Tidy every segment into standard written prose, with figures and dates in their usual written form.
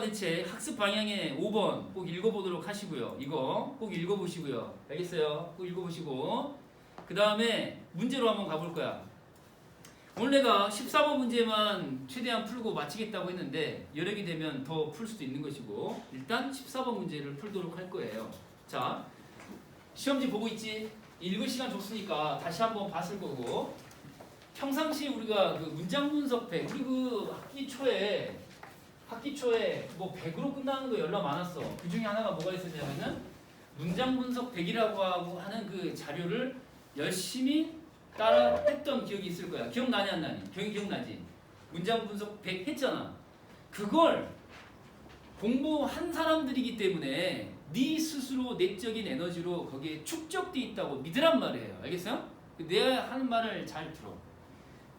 대체 학습 방향의 5번 꼭 읽어보도록 하시고요. 이거 꼭 읽어보시고요. 알겠어요? 꼭 읽어보시고 그 다음에 문제로 한번 가볼 거야. 오늘 내가 14번 문제만 최대한 풀고 마치겠다고 했는데 여력이 되면 더 풀 수도 있는 것이고 일단 14번 문제를 풀도록 할 거예요. 자, 시험지 보고 있지? 읽을 시간 줬으니까 다시 한번 봤을 거고 평상시 우리가 그 문장 분석 100 우리 그 학기 초에 뭐 100으로 끝나는 거 연락 많았어. 그 중에 하나가 뭐가 있었냐면은 문장 분석 100이라고 하고 하는 그 자료를 열심히 따라 했던 기억이 있을 거야. 기억나니 안 나니? 기억나지? 문장 분석 100 했잖아. 그걸 공부한 사람들이기 때문에 네 스스로 내적인 에너지로 거기에 축적돼 있다고 믿으란 말이에요. 알겠어요? 내가 하는 말을 잘 들어.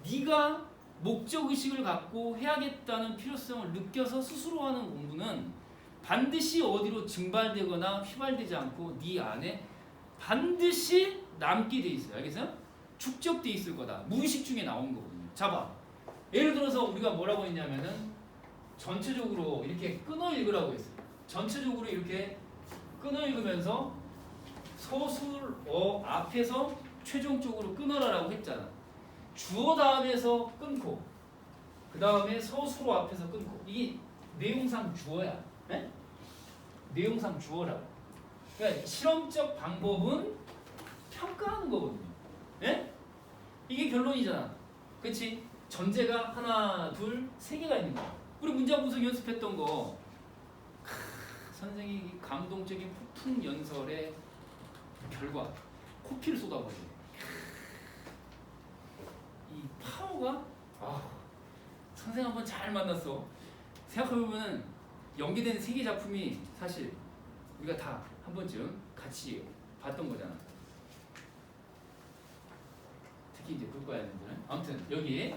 네가 목적의식을 갖고 해야겠다는 필요성을 느껴서 스스로 하는 공부는 반드시 어디로 증발되거나 휘발되지 않고 네 안에 반드시 남게 돼 있어요. 알겠어요? 축적돼 있을 거다. 무의식 중에 나온 거거든요. 자, 예를 들어서 우리가 뭐라고 했냐면은 전체적으로 이렇게 끊어 읽으라고 했어요. 전체적으로 이렇게 끊어 읽으면서 서술어 앞에서 최종적으로 끊어라라고 했잖아. 주어 다음에서 끊고 그 다음에 서술어 앞에서 끊고 이게 내용상 주어야. 네? 내용상 주어라고. 그러니까 실험적 방법은 평가하는 거거든요. 네? 이게 결론이잖아. 그치? 전제가 하나, 둘, 세 개가 있는 거야. 우리 문장 분석 연습했던 거 선생님이 감동적인 폭풍 연설의 결과 코피를 쏟아버려. 이 파워가 선생 한번 잘 만났어. 생각해보면 연계된 세계 작품이 사실 우리가 다 한 번쯤 같이 봤던 거잖아. 특히 이제 국가연들은 아무튼 여기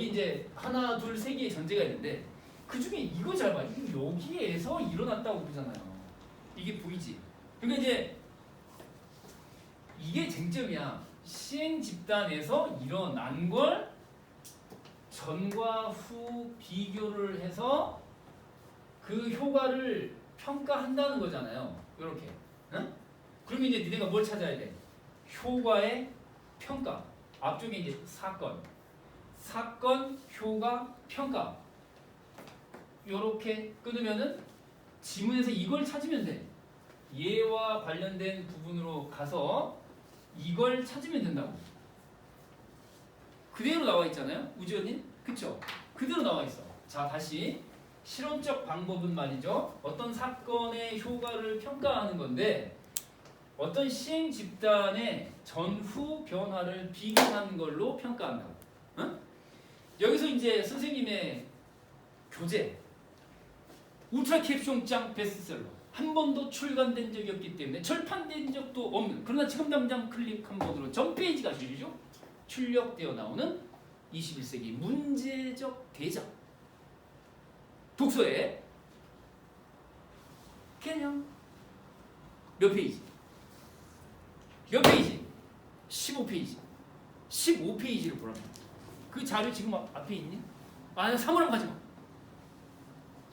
이제 하나 둘 세 개의 전제가 있는데 그 중에 이거 잘 봐. 이거 여기에서 일어났다고 그러잖아요. 이게 보이지? 그러니까 이제 이게 쟁점이야. 시행 집단에서 일어난 걸 전과 후 비교를 해서 그 효과를 평가한다는 거잖아요. 이렇게. 응? 그러면 이제 니네가 뭘 찾아야 돼? 효과의 평가. 앞쪽에 이제 사건, 효과, 평가. 이렇게 끊으면은 지문에서 이걸 찾으면 돼. 얘와 관련된 부분으로 가서 이걸 찾으면 된다고. 그대로 나와 있잖아요. 우지언님? 그쵸? 그대로 나와 있어. 자, 다시 실험적 방법은 말이죠. 어떤 사건의 효과를 평가하는 건데 어떤 시행 집단의 전후 변화를 비교하는 걸로 평가한다고. 응? 여기서 이제 선생님의 교재 울트라 캡숑장 베스트셀러 한 번도 출간된 적이 없기 때문에 절판된 적도 없는 그러나 지금 당장 클릭 한 번으로 전 페이지가 주죠. 출력되어 나오는 21세기 문제적 대작 독서의 개념 몇 페이지? 15페이지 15페이지를 보라고. 그 자료 지금 앞에 있니? 사물함 가지마.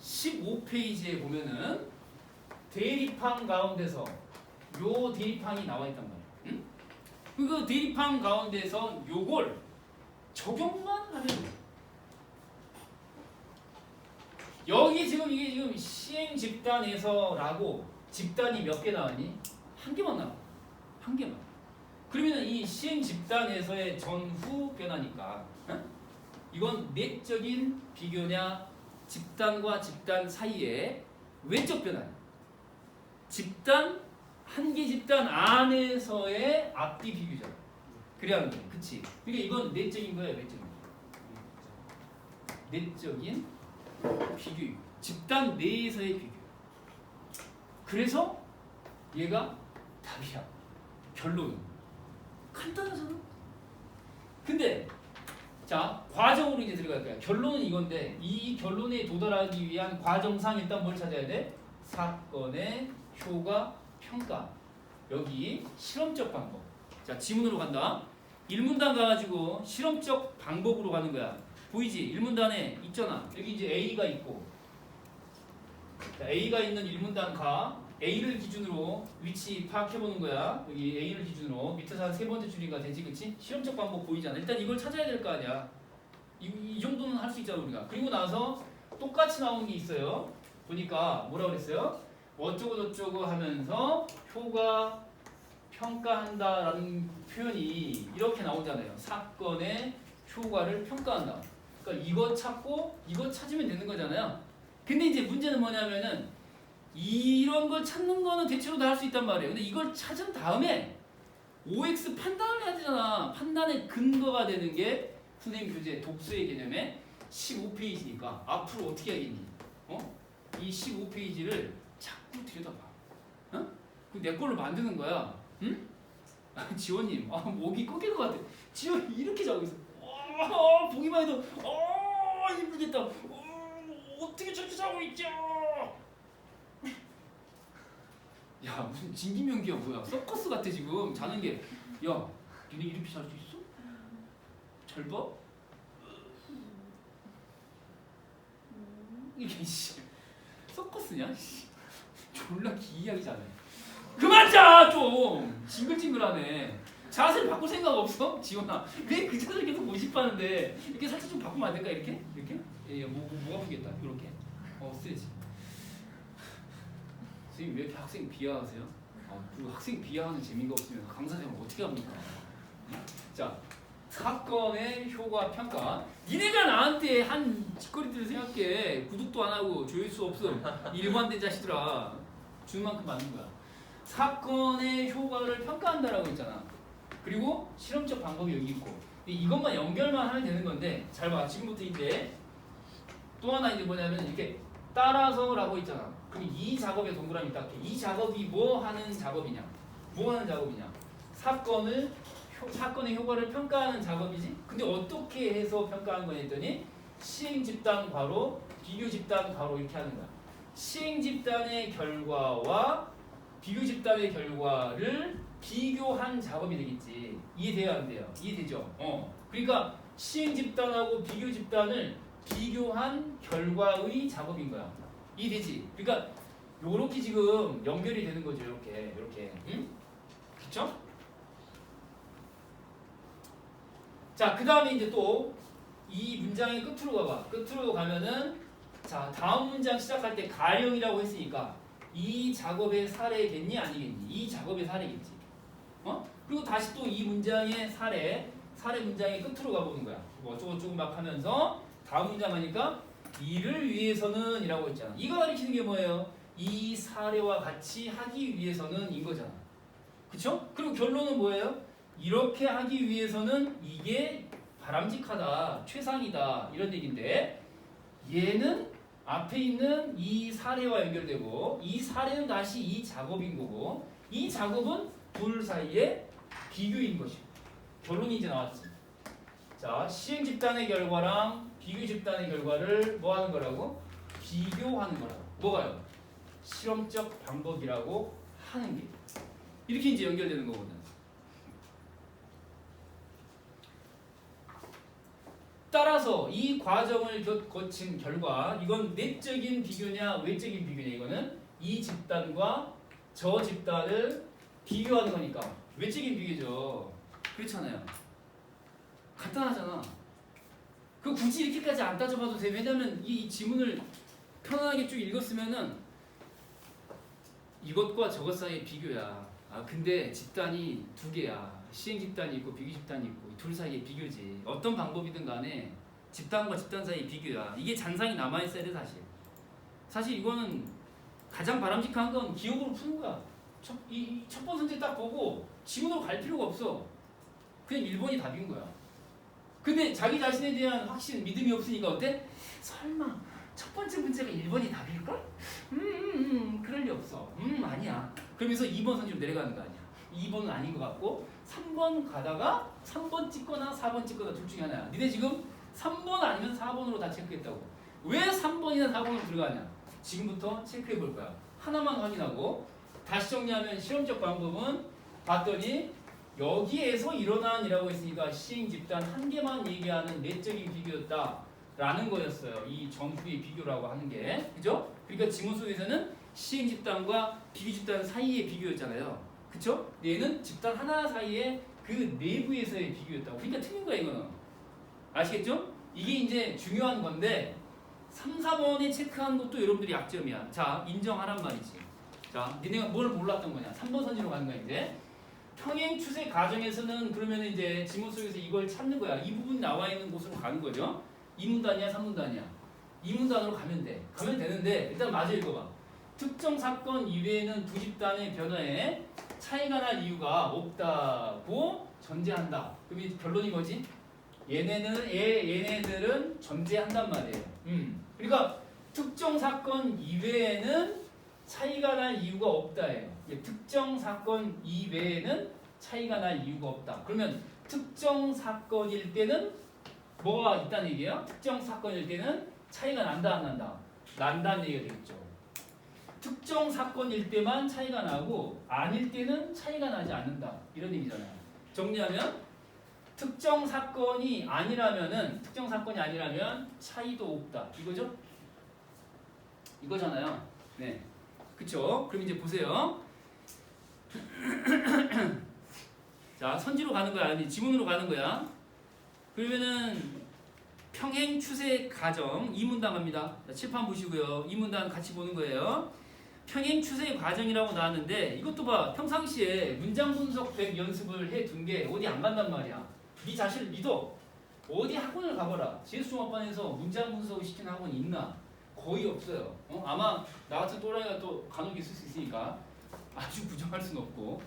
15페이지에 보면은 대립항 가운데서 요 대립항이 나와 있단 말이야. 응? 그 대립항 가운데서 요걸 적용만 하면 돼. 여기 지금 이게 지금 시행 집단에서라고 집단이 몇 개 나왔니? 한 개만 나와. 한 개만. 그러면 이 시행 집단에서의 전후 변화니까 응? 이건 내적인 비교냐 집단과 집단 사이의 외적 변화냐. 집단 한 개 집단 안에서의 앞뒤 비교잖아. 그래야 하는 거야. 그치? 그러니까 이건 내적인 거야, 외적인 거야. 내적인 비교. 집단 내에서의 비교. 그래서 얘가 답이야. 결론은. 간단하잖아. 근데 자, 과정으로 이제 들어갈 거야. 결론은 이건데 이 결론에 도달하기 위한 과정상 일단 뭘 찾아야 돼? 사건의 효과, 평가. 여기 실험적 방법. 자, 지문으로 간다. 1문단 가가지고 실험적 방법으로 가는 거야. 보이지? 1문단에 있잖아. 여기 이제 A가 있고 자, A가 있는 일문단 가 A를 기준으로 위치 파악해보는 거야. 여기 A를 기준으로 밑에서 한 세 번째 줄이가 되지, 그치? 실험적 방법 보이잖아. 일단 이걸 찾아야 될 거 아니야. 이 정도는 할 수 있잖아 우리가. 그리고 나서 똑같이 나오는 게 있어요. 보니까 뭐라 그랬어요? 어쩌고 저쩌고 하면서 효과 평가한다라는 표현이 이렇게 나오잖아요. 사건의 효과를 평가한다. 그러니까 이거 찾고 이거 찾으면 되는 거잖아요. 근데 이제 문제는 뭐냐면은 이런 걸 찾는 거는 대체로 다 할 수 있단 말이에요. 근데 이걸 찾은 다음에 OX 판단을 해야 되잖아. 판단의 근거가 되는 게 선생님 교재 독서의 개념에 15페이지니까 앞으로 어떻게 하겠니? 이 15페이지를 자꾸 들여다봐. 내 걸로 만드는 거야. 응? 지원님, 목이 꺾일 것 같아. 지원 이렇게 자고 있어. 보기만 해도 힘들겠다. 어떻게 저렇게 자고 있죠? 야, 무슨 진기명기야 뭐야? 서커스 같아 지금 자는 게. 야, 니네 이렇게 잘 수 있어? 잘 봐? 이게 서커스냐? 졸라 기이하게 자네. 그만 자 좀. 징글징글하네. 자세를 바꿀 생각 없어? 지원아, 왜 그 자세를 계속 모집하는데 이렇게 살짝 좀 바꾸면 안 될까? 이렇게? 예, 목 아프겠다. 이렇게. 스트레치. 선생님 왜 이렇게 학생 비하하세요? 그리고 학생 비하하는 재미가 없으면 강사생활 어떻게 합니까? 자, 사건의 효과 평가. 니네가 나한테 한 짓거리들을 생각해. 구독도 안 하고 조회수 없음. 일관된 자식들아. 주는 만큼 맞는 거야. 사건의 효과를 평가한다라고 했잖아. 그리고 실험적 방법이 여기 있고. 이것만 연결만 하면 되는 건데, 잘 봐. 지금부터 이제 또 하나 이제 뭐냐면 이렇게 따라서라고 있잖아. 그럼 이 작업에 동그라미 딱 해. 이 작업이 뭐 하는 작업이냐? 뭐 하는 작업이냐? 사건의 효과를 평가하는 작업이지. 근데 어떻게 해서 평가하는 거냐 했더니 시행 집단 괄호, 비교 집단 괄호 이렇게 하는 거야. 시행 집단의 결과와 비교 집단의 결과를 비교한 작업이 되겠지. 이해돼요, 안 돼요? 이해되죠? 그러니까 시행 집단하고 비교 집단을 비교한 결과의 작업인 거야. 이해되지? 그러니까 요렇게 지금 연결이 되는 거죠. 이렇게. 응? 그쵸? 자, 그 다음에 이제 또 이 문장의 끝으로 가봐. 끝으로 가면은 자, 다음 문장 시작할 때 가령이라고 했으니까 이 작업의 사례겠니 아니겠니? 이 작업의 사례겠지. 그리고 다시 또 이 문장의 사례 문장의 끝으로 가보는 거야. 어쩌고저쩌고 막 하면서 다음 문장 하니까 이를 위해서는 이라고 했잖아. 이거 가리키는 게 뭐예요? 이 사례와 같이 하기 위해서는 인 거잖아. 그쵸? 그리고 결론은 뭐예요? 이렇게 하기 위해서는 이게 바람직하다, 최상이다 이런 얘기인데 얘는 앞에 있는 이 사례와 연결되고 이 사례는 다시 이 작업인 거고 이 작업은 둘 사이의 비교인 것이고 결론이 이제 나왔지. 자, 시행 집단의 결과랑 비교 집단의 결과를 뭐 하는 거라고? 비교하는 거라고. 뭐가요? 실험적 방법이라고 하는 게. 이렇게 이제 연결되는 거거든. 따라서 이 과정을 거친 결과 이건 내적인 비교냐 외적인 비교냐 이거는 이 집단과 저 집단을 비교하는 거니까 외적인 비교죠. 그렇잖아요. 간단하잖아. 그 굳이 이렇게까지 안 따져봐도 돼. 왜냐면 이 지문을 편안하게 쭉 읽었으면은 이것과 저것 사이의 비교야. 근데 집단이 두 개야. 시행 집단이 있고 비교 집단이 있고 둘 사이의 비교지. 어떤 방법이든 간에 집단과 집단 사이의 비교야. 이게 잔상이 남아있어야 돼 사실. 사실 이거는 가장 바람직한 건 기억으로 푸는 거야. 첫 번 문제 딱 보고 지문으로 갈 필요가 없어. 그냥 1번이 답인 거야. 근데 자기 자신에 대한 확신, 믿음이 없으니까 어때? 설마 첫 번째 문제가 1번이 답일걸? 그럴 리 없어. 아니야. 그러면서 2번 선지로 내려가는 거 아니야. 2번은 아닌 것 같고 3번 가다가 3번 찍거나 4번 찍거나 둘 중에 하나야. 니네 지금 3번 아니면 4번으로 다 체크했다고. 왜 3번이나 4번으로 들어가냐? 지금부터 체크해 볼 거야. 하나만 확인하고 다시 정리하면 실험적 방법은 봤더니 여기에서 일어난 이라고 했으니까 시행 집단 한 개만 얘기하는 내적인 비교였다 라는 거였어요. 이 정수의 비교라고 하는 게. 그죠? 그러니까 지문 속에서는 시행 집단과 비교 집단 사이의 비교였잖아요. 그쵸? 얘는 집단 하나 사이에 그 내부에서의 비교였다고. 그러니까 틀린 거야 이거는. 아시겠죠? 이게 이제 중요한 건데 3, 4번에 체크한 것도 여러분들이 약점이야. 자, 인정하란 말이지. 자, 니네가 뭘 몰랐던 거냐? 3번 선지로 가는 거야 이제. 평행 추세 과정에서는 그러면 이제 지문 속에서 이걸 찾는 거야. 이 부분 나와 있는 곳으로 가는 거죠. 2문단이야, 3문단이야. 2문단으로 가면 돼. 가면 되는데 일단 마저 읽어봐. 특정 사건 이외에는 두 집단의 변화에 차이가 날 이유가 없다고 전제한다. 그럼 이 결론이 뭐지? 얘네들은 전제한단 말이에요. 그러니까 특정 사건 이외에는 차이가 날 이유가 없다예요. 특정 사건 이외에는 차이가 날 이유가 없다. 그러면 특정 사건일 때는 뭐가 있다는 얘기예요? 특정 사건일 때는 차이가 난다 안 난다? 난다는 얘기가 되겠죠. 특정 사건일 때만 차이가 나고 아닐 때는 차이가 나지 않는다. 이런 얘기잖아요. 정리하면 특정 사건이 아니라면 차이도 없다. 이거죠? 이거잖아요. 네. 그쵸? 그럼 이제 보세요. 자, 선지로 가는 거야? 아니, 지문으로 가는 거야? 그러면은 평행 추세 과정 2문단 갑니다. 자, 칠판 보시고요. 2문단 같이 보는 거예요. 평행 추세 과정이라고 나왔는데 이것도 봐. 평상시에 문장 분석 100 연습을 해둔 게 어디 안 간단 말이야. 네 자신을 믿어. 어디 학원을 가봐라. GS종합반에서 문장 분석을 시키는 학원이 있나? 거의 없어요. 아마 나 같은 또라이가 또 간혹 있을 수 있으니까 아주 부정할 수는 없고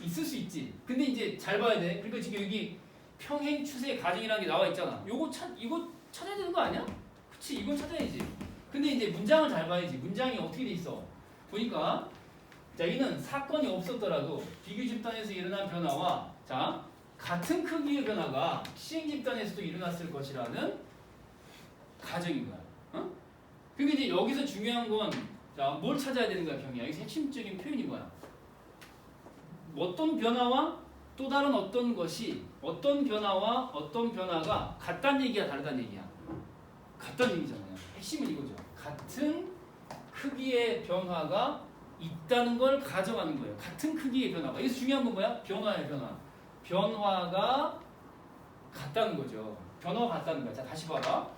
있을 수 있지. 근데 이제 잘 봐야 돼. 그러니까 지금 여기 평행 추세 과정이라는 게 나와 있잖아. 이거 찾아야 되는 거 아니야? 그치, 이건 찾아야지. 근데 이제 문장을 잘 봐야지. 문장이 어떻게 돼 있어? 보니까 자, 이는 사건이 없었더라도 비교 집단에서 일어난 변화와 자, 같은 크기의 변화가 시행 집단에서도 일어났을 것이라는 가정인 거야. 그러니까 이제 여기서 중요한 건 자, 뭘 찾아야 되는 거야, 경이야. 여기서 핵심적인 표현이 뭐야? 어떤 변화와 또 다른 어떤 것이 어떤 변화와 어떤 변화가 같다는 얘기야, 다르다는 얘기야? 같다는 얘기잖아요. 핵심은 이거죠. 같은 크기의 변화가 있다는 걸 가정하는 거예요. 같은 크기의 변화가. 여기서 중요한 건 뭐야? 변화예요, 변화. 변화가 같다는 거죠. 변화가 같다는 거야. 자, 다시 봐봐.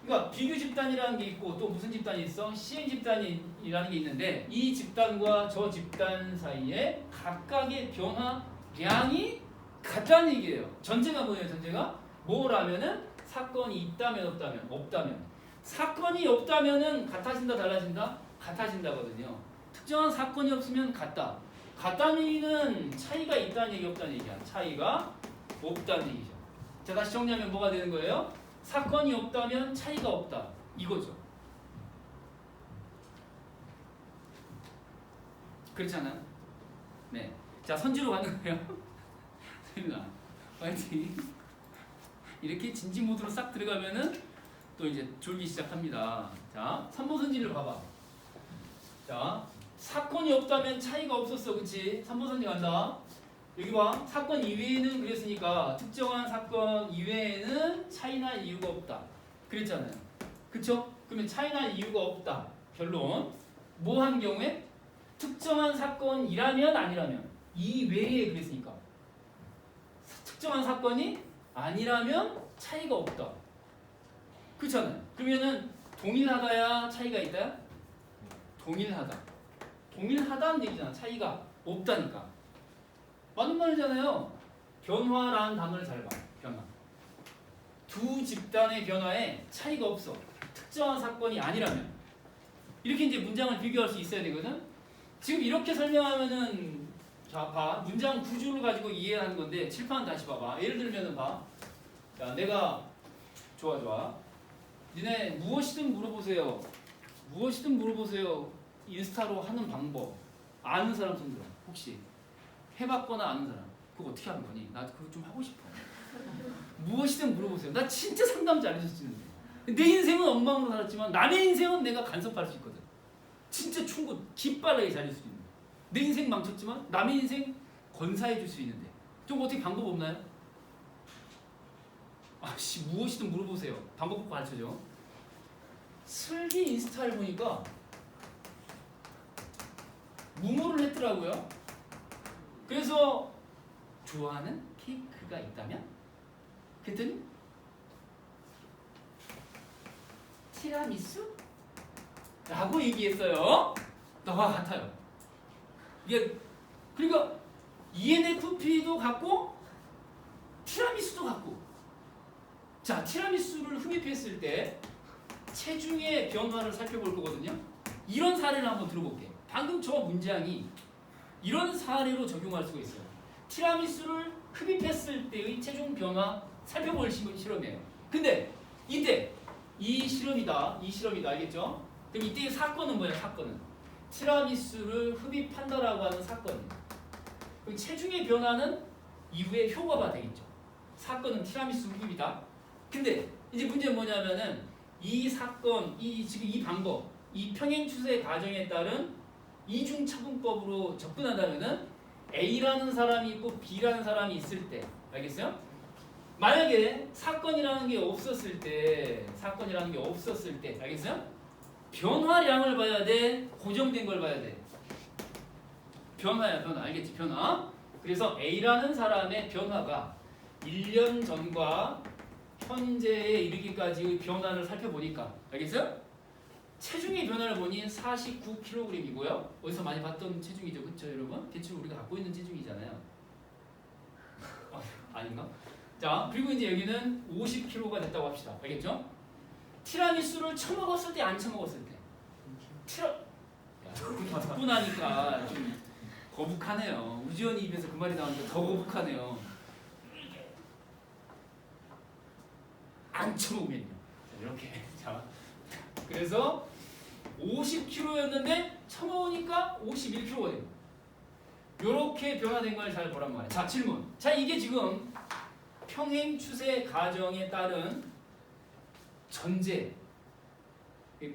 그러니까 비교 집단이라는 게 있고 또 무슨 집단이 있어? 시행 집단이라는 게 있는데 이 집단과 저 집단 사이에 각각의 변화량이 같다는 얘기예요. 전제가 뭐예요? 전제가 뭐라면은 사건이 있다면 없다면 사건이 없다면은 같아진다 달라진다? 같아진다거든요. 특정한 사건이 없으면 같다. 같다는 얘기는 차이가 있다는 얘기 없다는 얘기야. 차이가 없다는 얘기죠. 자, 다시 정리하면 뭐가 되는 거예요? 사건이 없다면 차이가 없다. 이거죠. 그렇잖아요. 네. 자, 선지로 가는 거예요. 세민아, 파이팅. 이렇게 진지 모드로 싹 들어가면은 또 이제 졸기 시작합니다. 자, 3번 선지를 봐봐. 자, 사건이 없다면 차이가 없었어. 그치? 3번 선지 간다. 여기 봐. 사건 이외에는 그랬으니까 특정한 사건 이외에는 차이 날 이유가 없다. 그랬잖아요. 그쵸? 그러면 차이 날 이유가 없다. 결론. 뭐 한 경우에? 특정한 사건이라면 아니라면. 이외에 그랬으니까. 특정한 사건이 아니라면 차이가 없다. 그렇잖아요. 그러면은 동일하다야 차이가 있다야? 동일하다. 동일하다는 얘기잖아. 차이가 없다니까. 맞는 말이잖아요. 변화라는 단어를 잘 봐. 변화. 두 집단의 변화에 차이가 없어. 특정한 사건이 아니라면. 이렇게 이제 문장을 비교할 수 있어야 되거든. 지금 이렇게 설명하면은 자, 봐. 문장 구조를 가지고 이해하는 건데 칠판 다시 봐봐. 예를 들면은 봐. 자, 내가 좋아. 니네 무엇이든 물어보세요. 무엇이든 물어보세요. 인스타로 하는 방법. 아는 사람 손들어. 혹시 해봤거나 아는 사람. 그거 어떻게 하는 거니? 나 그거 좀 하고 싶어. 무엇이든 물어보세요. 나 진짜 상담 잘해줄 수 있는데. 내 인생은 엉망으로 살았지만 남의 인생은 내가 간섭할 수 있거든. 진짜 충고 깃발나게 잘해줄 수 있는. 내 인생 망쳤지만 남의 인생 건사해줄 수 있는데. 좀 어떻게 방법 없나요? 아씨 무엇이든 물어보세요. 방법 가르쳐줘. 슬기 인스타를 보니까 무모를 했더라고요. 그래서 좋아하는 케이크가 있다면? 그랬더니 티라미수? 라고 얘기했어요. 너와 같아요. 이게 그러니까 ENFP도 같고 티라미수도 같고. 자, 티라미수를 흡입했을 때 체중의 변화를 살펴볼 거거든요. 이런 사례를 한번 들어볼게요. 방금 저 문장이 이런 사례로 적용할 수가 있어요. 티라미수를 흡입했을 때의 체중 변화 살펴볼 실험이에요. 근데 이때 이 실험이다 알겠죠? 그럼 이때의 사건은 뭐야? 사건은 티라미수를 흡입한다라고 하는 사건입니다. 그럼 체중의 변화는 이후에 효과가 되겠죠. 사건은 티라미수 흡입이다. 근데 이제 문제는 뭐냐면은 이 사건, 지금 이 방법, 이 평행 추세 과정에 따른 이중차분법으로 접근한다면은 A라는 사람이 있고 B라는 사람이 있을 때, 알겠어요? 만약에 사건이라는 게 없었을 때, 알겠어요? 변화량을 봐야 돼, 고정된 걸 봐야 돼. 변화야, 변화. 알겠지? 변화. 그래서 A라는 사람의 변화가 1년 전과 현재에 이르기까지의 변화를 살펴보니까, 알겠어요? 체중의 변화를 보니 49kg이고요. 어디서 많이 봤던 체중이죠, 그렇죠, 여러분? 대충 우리가 갖고 있는 체중이잖아요. 아닌가? 자, 그리고 이제 여기는 50kg가 됐다고 합시다. 알겠죠? 티라미수를 처먹었을 때, 안 처먹었을 때. 듣고 나니까 좀 거북하네요. 우지연이 입에서 그 말이 나오니까 더 거북하네요. 안 처먹으면요. 이렇게. 자, 그래서 50kg였는데 처먹으니까 51kg가 돼요. 이렇게 변화된 걸 잘 보란 말이에요. 자, 질문. 자, 이게 지금 평행 추세 과정에 따른 전제,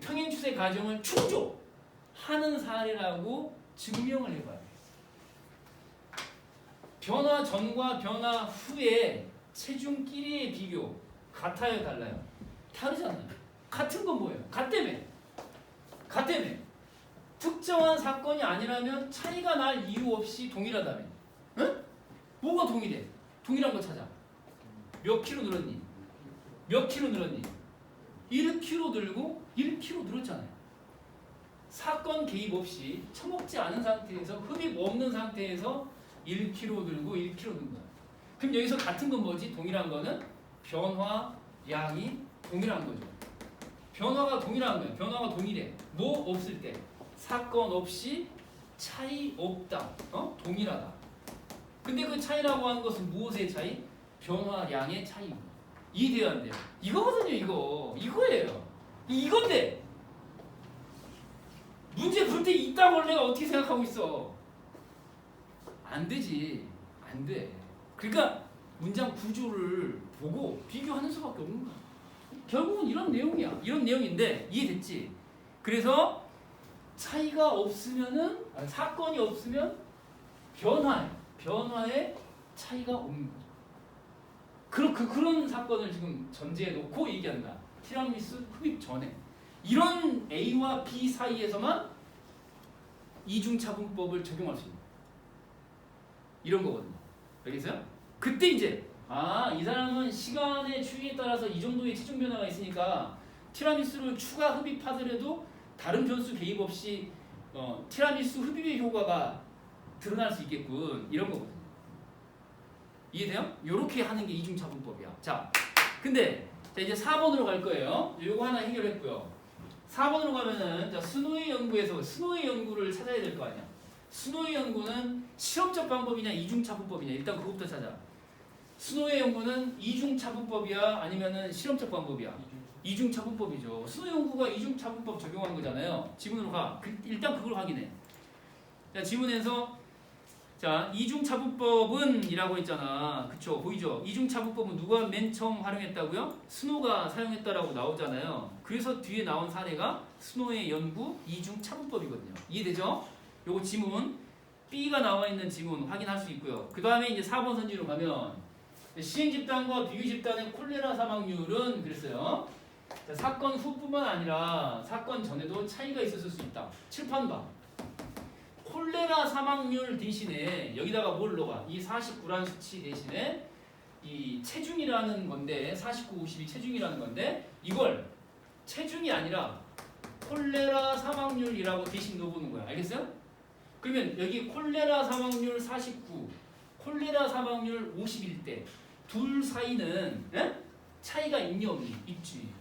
평행 추세 과정을 충족하는 사례라고 증명을 해봐야 돼요. 변화 전과 변화 후의 체중끼리의 비교 같아요, 달라요? 다르잖아요. 같은 건 뭐예요? 같다며. 특정한 사건이 아니라면 차이가 날 이유 없이 동일하다며. 응? 뭐가 동일해? 동일한 거 찾아. 몇 킬로 늘었니? 1kg 늘고 1kg 늘었잖아요. 사건 개입 없이 처먹지 않은 상태에서, 흡입 없는 상태에서 1kg 늘고 1kg 는 거야. 그럼 여기서 같은 건 뭐지? 동일한 거는 변화량이 동일한 거죠. 변화가 동일한 거예요. 변화가 동일해. 뭐 없을 때? 사건 없이 차이 없다. 동일하다. 근데 그 차이라고 하는 것은 무엇의 차이? 변화량의 차이입니다. 이해돼야 안 돼요? 이거거든요, 이거예요. 이건데 문제 풀 때 이따 내가 어떻게 생각하고 있어? 안 되지. 안 돼. 그러니까 문장 구조를 보고 비교하는 수밖에 없는 거야. 결국은 이런 내용이야. 이런 내용인데 이해됐지? 그래서 차이가 없으면은, 사건이 없으면 변화에 차이가 없는 거죠. 그런 사건을 지금 전제해 놓고 얘기한다. 티라미수 흡입 전에. 이런 A와 B 사이에서만 이중차분법을 적용할 수 있는 이런 거거든요. 알겠어요? 그때 이제 이 사람은 시간의 추이에 따라서 이 정도의 체중 변화가 있으니까 티라미수를 추가 흡입하더라도 다른 변수 개입 없이 티라미수 흡입의 효과가 드러날 수 있겠군. 이런 거거든요. 이해돼요? 이렇게 하는 게 이중차분법이야. 자, 근데 이제 4번으로 갈 거예요. 요거 하나 해결했고요. 4번으로 가면은 자, 스노이 연구에서 스노이 연구를 찾아야 될 거 아니야. 스노이 연구는 실험적 방법이냐 이중차분법이냐, 일단 그것부터 찾아. 스노이 연구는 이중차분법이야 아니면은 실험적 방법이야? 이중차분법이죠. 스노이 연구가 이중차분법 적용하는 거잖아요. 지문으로 가. 일단 그걸 확인해. 자, 지문에서 자, 이중차분법은 이라고 했잖아. 그쵸? 보이죠? 이중차분법은 누가 맨 처음 활용했다고요? 스노가 사용했다라고 나오잖아요. 그래서 뒤에 나온 사례가 스노의 연구 이중차분법이거든요. 이해되죠? 요거 지문 B가 나와 있는 지문 확인할 수 있고요. 그 다음에 이제 4번 선지로 가면 시행 집단과 비교 집단의 콜레라 사망률은 그랬어요. 자, 사건 후뿐만 아니라 사건 전에도 차이가 있었을 수 있다. 칠판 봐. 콜레라 사망률 대신에 여기다가 뭘 넣어봐? 이 49라는 수치 대신에 이 체중이라는 건데 49, 52 체중이라는 건데 이걸 체중이 아니라 콜레라 사망률이라고 대신 넣어보는 거야. 알겠어요? 그러면 여기 콜레라 사망률 49, 콜레라 사망률 51대 둘 사이는 차이가 있니 없니? 있지.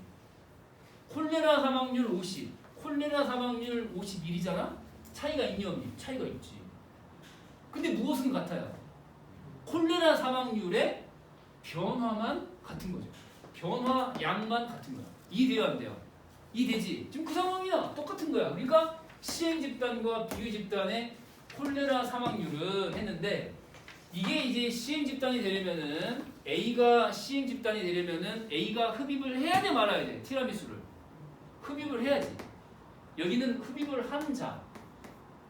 콜레라 사망률 50, 콜레라 사망률 51이잖아? 차이가 있니 없니? 차이가 있지. 근데 무엇은 같아요? 콜레라 사망률의 변화만 같은 거죠. 변화 양만 같은 거야. 이해돼요 안 돼요? 이해되지? 지금 그 상황이야. 똑같은 거야. 그러니까 시행 집단과 비교 집단의 콜레라 사망률은 했는데 이게 이제 시행 집단이 되려면은 A가 시행 집단이 되려면은 A가 흡입을 해야 돼 말아야 돼. 티라미수를 흡입을 해야지. 여기는 흡입을 한 자.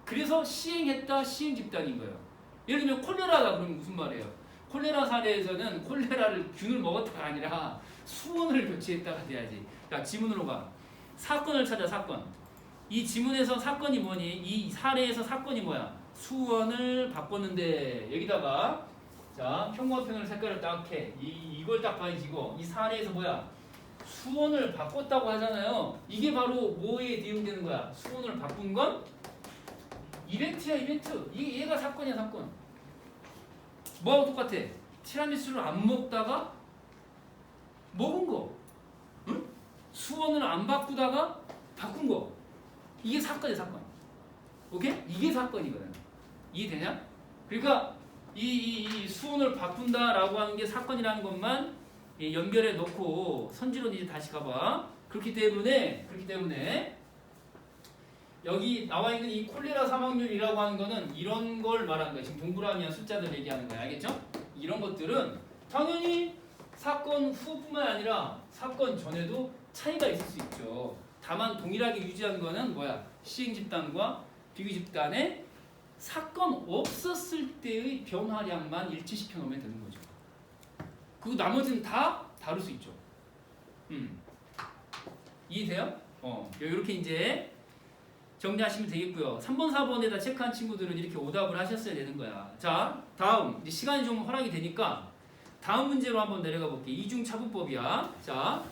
그래서 시행했다 시행 집단인 거예요. 예를 들면 콜레라다 그러면 무슨 말이에요? 콜레라 사례에서는 콜레라를 균을 먹었다가 아니라 수원을 교체했다가 돼야지. 자, 지문으로 가. 사건을 찾아 사건. 이 지문에서 사건이 뭐니? 이 사례에서 사건이 뭐야? 수원을 바꿨는데 여기다가 자 평범펜으로 색깔을 딱 해. 이걸 딱 봐야지고 이 사례에서 뭐야? 수원을 바꿨다고 하잖아요. 이게 바로 뭐에 대응되는 거야? 수원을 바꾼 건 이벤트야 이벤트. 얘가 사건이야 사건. 뭐하고 똑같아? 티라미수를 안 먹다가 먹은 거. 응? 수원을 안 바꾸다가 바꾼 거. 이게 사건이야 사건. 오케이? 이게 사건이거든. 이해되냐? 그러니까 이 수원을 바꾼다라고 하는 게 사건이라는 것만 연결해 놓고 선지론 이제 다시 가봐. 그렇기 때문에 여기 나와 있는 이 콜레라 사망률이라고 하는 거는 이런 걸 말하는 거야. 지금 동그라미와 숫자들 얘기하는 거야. 알겠죠? 이런 것들은 당연히 사건 후뿐만 아니라 사건 전에도 차이가 있을 수 있죠. 다만 동일하게 유지하는 거는 뭐야? 시행 집단과 비교 집단의 사건 없었을 때의 변화량만 일치시켜 놓으면 되는 거죠. 그 나머지는 다 다를 수 있죠. 이해돼요? 이렇게 이제 정리하시면 되겠고요. 3번, 4번에다 체크한 친구들은 이렇게 오답을 하셨어야 되는 거야. 자, 다음 이제 시간이 좀 허락이 되니까 다음 문제로 한번 내려가 볼게. 이중차분법이야. 자,